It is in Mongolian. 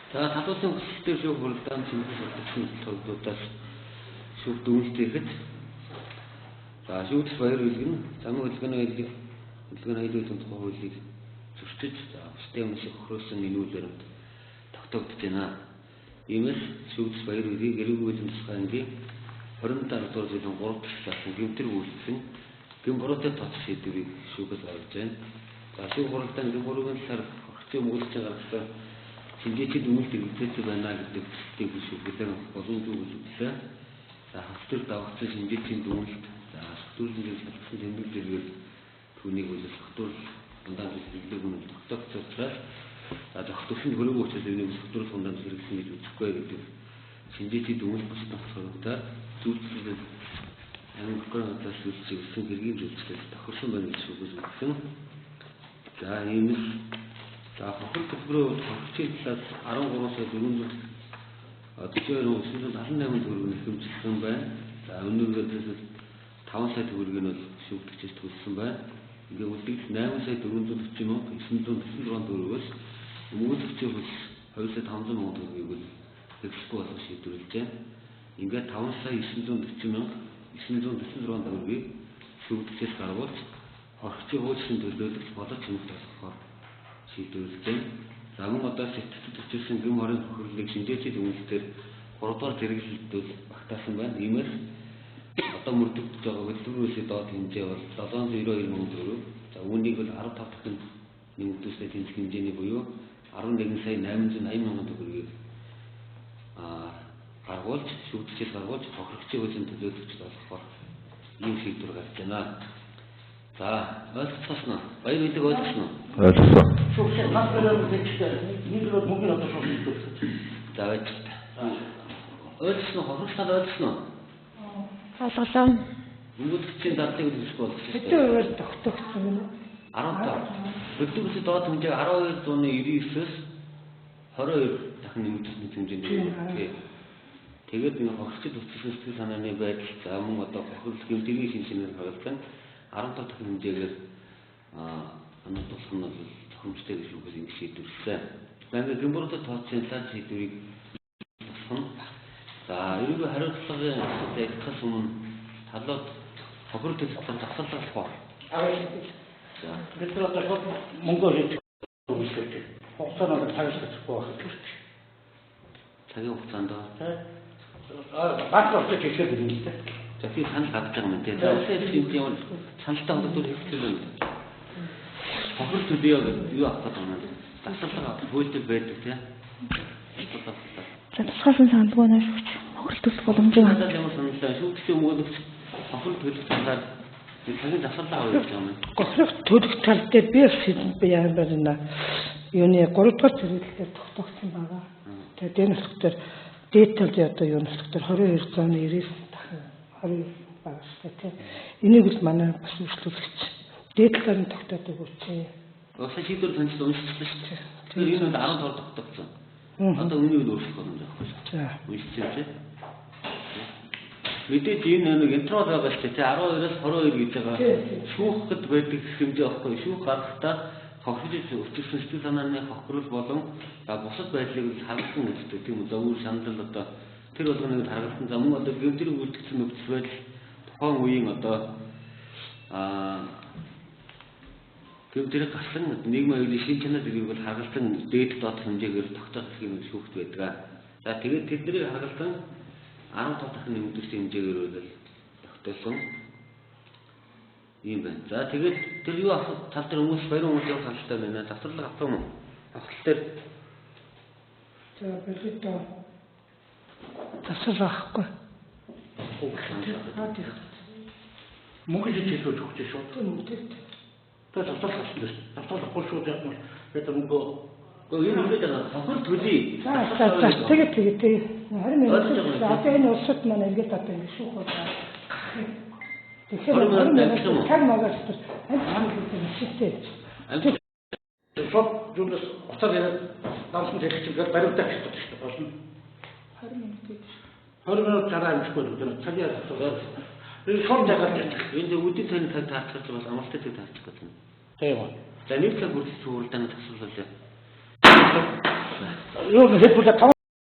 За татварын хөсөлтөөр шүүх хуралдаан чимээс олдсон төлөвлөлтөөс шүүх дүгнэлтэхэд за шүүгч баяр үлгэн замын хөдөлгөөний аюулгүй тухай хуулийг зөрчиж за бусдын өмнө хөрөөсөн нэмүүлэл баримт тогтоогдож байна. Иймээс шүүгч баяр үлгийг эрүүл мэндийн засгийн ангийн 27 дугаар жилийн 3 дахь сарын гэмтэр үйлчлэн гэм буруутай тооцох шийдвэрийг шүүгээс гаргаж байна. За шүүх хуралдаан гэм буруугийн талаар орчин мөнгөлцийн гаргасан шинжээчид үнэлт хэрэгжүүлж байна гэдэг төсөлтийг шүүхлэн боломжгүй үзүүлээ. За хавцар давхцсан шинжээчийн дүгнэлт за сэтгүүлчдийн шалгасан тэмдэг зэргээр түүнийг үйл сэтгүүл ундаан хэрэглээг нь тогтоогдсон учраас за тогтворшин хөрөнгө учраас энийг сэтгүүл ундаан хэрэглэсэн гэж үзэхгүй гэдэг шинжээчид дүгнэлт бусдах хэрэгтэй. Зүйлчлэл англи зүйлчилсэн хэргийн зүйлчлэл тохирсон байна гэж шүүгээс үзсэн. За иймээс за хохир төлбөрөө хохирчийн талаас 13 сая 442,978 төгрөг хэмжүүлсэн байна. За өнөөдөр 5 сая төгрөгийг нь шүүгдэгчээс төлсөн байна. Ингээ үлдэгч 8 сая 440,996 төгрөгөөс өмгөөлөгчийн хөл 2 сая 500,000 төгрөгийг хэрэгсэхгүй болох шийдвэрлэж байна. Ингээ 5 сая 940,946 төгрөгийг шүүгдэгчээс гаргуулж хохирчийн хуучин төлөөлөгч болоод чимэгт болгохоор шийдвэрлэж байна. За мөн одоо сэтгэл зүйчилсэн гэм хорийн хохирлыг шинжээчид үнэлтээр 3 дугаар зэрэглэлд багтаасан байна. Иймээс одоо мөрдөгдөж байгаа хөдөлгөөнөөсөө доод хэмжээ бол 792,000 төгрөг. За үүнийг бол 15 дахин нэмэгдүүлсэн тэнцэх хэмжээний буюу 11 сая 880,000 төгрөгийг гаргуулж шүүгчээс гаргуулж хохирогчийн хуулийн төлөөлөгч болгохоор ийм шийдвэр гаргаж байна. За ойлгоцсон уу? Баяр үлэг ойлгосон уу? Ойлгосон. Шүүгчээс нас бариад үзчихсэн. Нийлбэр мөнгөний одоо шүүгч төлсөн. За ойлгосон. Ойлгосон уу? Хохирогчдод ойлгосон уу? Олголоо. Мөнгөлөгчийн дадлыг үзэхгүй болгосон. Хэдүүгээр тогтогдсон юм. 15. Хөдөлгөөний доод хэмжээ 1299-өөс 22 дахин нэмэгдсэн хэмжээнд. Тэгээд нэг хохирчид үтсэн сэтгэл санааны байдал за мөн одоо хохирол гэмтэргийн шинжилгээний харгалзан 15 дахин хэмжээгээр анхааруулах нь бол тохиромжтой гэж үгээс ингэ шийдвэрлсэн. За ингээд гэмбуруутай тооцсон талаар шийдвэрийг тусгах. За ерөнхий хариуцлагын асуудал ялахаас өмнө талууд хохирол төлөвлөлтөнд засварлах болох. За бид нар одоо мөнгө хийж үзлээ. Хугацаанд цагаалцахгүй байх гэж. Цагийн хугацаанд багт орчих хийхэд юм л дээ. За тийм санал гаргаж байгаа юм тийм. За улсын хэмжээнд саналтай холбоотой хэлэх юм. Хохирол төлөв юу авах гэдэг юм. Засварлага хөлтөд байдаг тийм. За тусгайлан сандгүй наш хүч хохирол төлөх боломжтой. Надад ямар саналтай шүүгчийн өмгөөлөгч хохирол төлөх талаар цагийн засварлага авах гэж байна. Хохирол төлөх тал дээр би би яа байна. Юуны 3 дугаар зэрэглэлээр тогтоогдсон байгаа. Тэгээд энэ болохоор дээд талд одоо юу нөхдөр 22 зооны 90 дахин 20 байгаа шүү дээ. Энийг л манай бас үйлчлүүлэгч дээд талаар нь тогтоодог үгүй. Уусаа шийдвэр санал уншчихлаа шүү дээ. Тэгэхээр энэ нь 10 дор тогтоогдсон. Одоо үнийг нь өөрчлөх боломж байхгүй шүү. За. Уншчихсан тийм. Мэдээж энэ нэг интро байгаа шүү дээ. 12-оос 22 гэж байгаа. Шүүхэд байдаг хэмжээ байхгүй. Шүүх гаргахдаа хохирол өчигсөн сэтгэл санааны хохирол болон бусад байдлыг харгалзан үздэг тийм үү. За үр шаналл одоо тэр болгоныг харгалзан за мөн одоо гэмтрийг үлдгэсэн нөхцөл байдал тухайн үеийн одоо гэмтрийг гарсан нийгмийн аюулын шин чанар зэргийг бол харгалзан дээд доод хэмжээгээр тогтоох юм шүүхт байдаг. За тэгээд тэднийг харгалзан 15 дахин нэмэгдүүлсэн хэмжээгээр бол тогтоосон ийм байна. За тэгээд тэр юу авах тал дээр хүмүүс баярын хүмүүсийн хангалттай байна. Засварлага авах юм уу? Авах дээр за бид засварлага авахгүй. Мөнгө хийж өгч шүү. Мөнгөд. Тэгээд засварлага авсан дээ. Засварлахгүй шүү яг нь гэдэг мөнгө энэ үгээд байгаа. Хохирол төлөе. За тэгээд 20 минут одоо энэ улсад манай ингээд одоо ингэ шүүх болоо. Тэгэхээр цаг магаас амжилттай. Шот юунаас уцаар дамсан хэрэгчээр баримтаа хийдэг шүү дээ. Болно. 20 минут гэж. 20 минут цараа амжихгүй л цагийн асуудал. Энэ шот жагаад энэ үдийн тань цаг таарчих бол амралттай цаг таарчих гэдэг юм. Тийм үү. За нэг цаг үргэлж цууралдааны тасварлалаа. юу хэлбэл